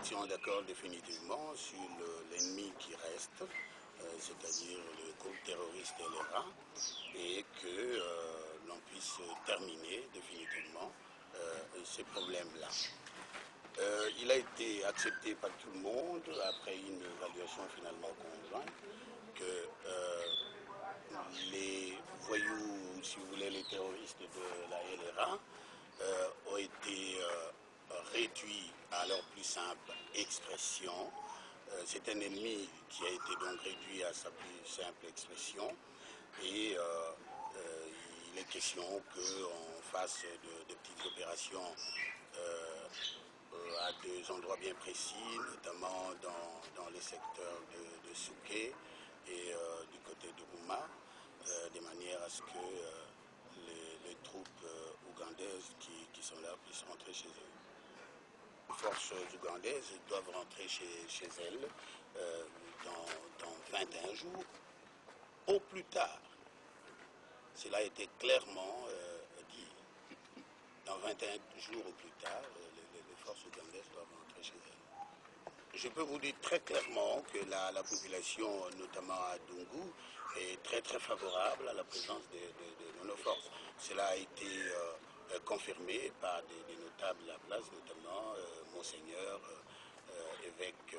étions d'accord définitivement sur l'ennemi qui reste, c'est-à-dire le groupe terroriste LRA, et que l'on puisse terminer définitivement ces problèmes-là. Il a été accepté par tout le monde, après une évaluation finalement conjointe, que les voyous, si vous voulez, les terroristes de la LRA, ont été réduits à leur plus simple expression. C'est un ennemi qui a été donc réduit à sa plus simple expression, et il est question qu'on fasse de petites opérations à deux endroits bien précis, notamment dans les secteurs de Souké et du côté de Gouma, de manière à ce que les troupes ougandaises qui sont là puissent rentrer chez eux. Les forces ougandaises doivent rentrer chez elles dans 21 jours, au plus tard. Cela a été clairement dit. Dans 21 jours au plus tard, les forces ougandaises doivent rentrer chez elles. Je peux vous dire très clairement que la population, notamment à Dungu, est très très favorable à la présence de nos forces. Cela a été confirmé par des notables de la place, notamment Monseigneur, évêque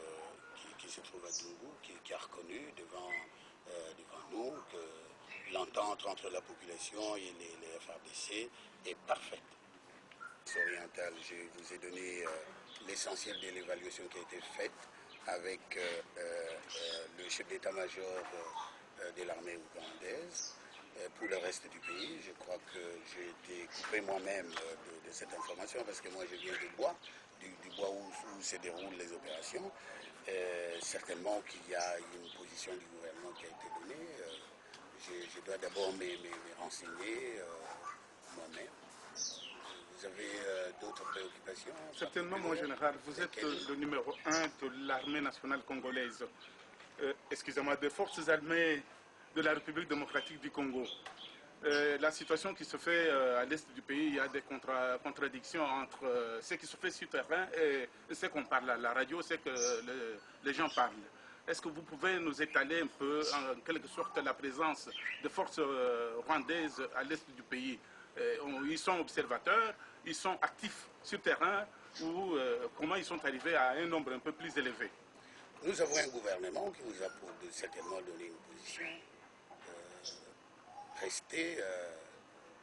qui se trouve à Dungu, qui a reconnu devant nous que l'entente entre la population et les FARDC est parfaite. Orientale, je vous ai donné l'essentiel de l'évaluation qui a été faite avec le chef d'état-major de l'armée ougandaise. Pour le reste du pays, je crois que j'ai été coupé moi-même de cette information parce que moi je viens du bois où se déroulent les opérations. Certainement qu'il y a une position du gouvernement qui a été donnée. Je dois d'abord me renseigner moi-même. Vous avez d'autres préoccupations? Certainement, mon général. Vous êtes le numéro 1 de l'armée nationale congolaise. Excusez-moi, des forces armées de la République démocratique du Congo. La situation qui se fait à l'est du pays, il y a des contradictions entre ce qui se fait sur terrain et ce qu'on parle à la radio, ce que les gens parlent. Est-ce que vous pouvez nous étaler un peu, en quelque sorte, la présence de forces rwandaises à l'est du pays? Ils sont observateurs, ils sont actifs sur terrain, ou comment ils sont arrivés à un nombre un peu plus élevé? Nous avons un gouvernement qui vous a certainement donné une position. Restez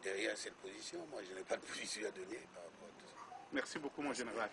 derrière cette position. Moi, je n'ai pas de position à donner par rapport à tout ça. Merci beaucoup, mon général.